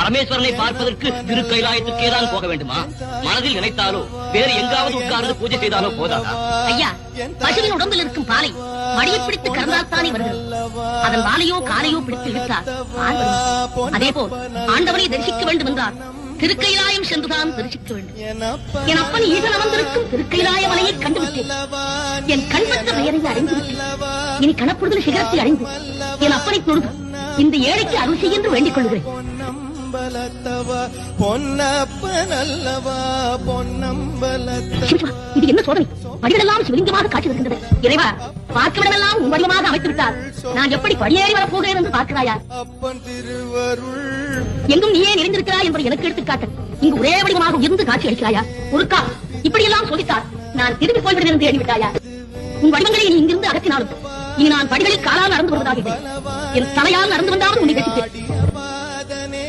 பரமேஸ்வரனை பார்ப்பதற்கு திருக்கைலாயத்துக்கே தான் போக வேண்டுமா? மனதில் நினைத்தாலோ வேறு எங்காவது உட்கார்ந்து பூஜை செய்தாலோ போதாதா? ஐயா, பசுவின் உடம்பில் இருக்கும் பாலை மடியை பிடித்து கறந்தால்தானே வருகிறது. அதன் வாலையோ காலையோ பிடித்து இழுத்தார். அதே போல் ஆண்டவனை தரிசிக்க வேண்டும் என்றால் திருக்கைலாயம் சென்றுதான் தரிசிக்க வேண்டும். என் அப்பன் ஈசன் அமர்ந்திருக்கும் திருக்கைலாய மலையை கண்டுவிட்டேன். என் கண்பற்ற பெயரை அறிந்துவிட்டேன். இனி கணப்பொழுது சிகரத்தை அடைந்து என் அப்பனை தொழுது இந்த ஏழைக்கு அருள் செய்ய என்று வேண்டிக் கொள்கிறேன். இது என்ன சோதனை? படிகளெல்லாம் சிவலிங்கமாக காட்சி வருகின்றது. இறைவா, பார்க்கவிடமெல்லாம் உன் வடிவமாக அமைத்து விட்டார். நான் எப்படி படியேறி வரப்போகிறேன் என்று பார்க்கிறாயா? எங்கும் நீயே நிறைந்திருக்கிறாய் என்பதை எனக்கு எடுத்துக்காட்டு. இங்கு ஒரே வடிவமாக உயர்ந்து காட்சி அளிக்கிறாயா? ஒருக்கா இப்படியெல்லாம் சொல்லித்தார். நான் திரும்பி போய்விடுவேன் என்று எண்ணிவிட்டாயா? உன் வடிவங்களை நீ இங்கிருந்து அகற்றினாலும் இனி நான் படிகளில் காலால் நடந்து வருவதாக என் தலையால் நடந்து வந்தாலும் உன்னை கட்டித்தேன்.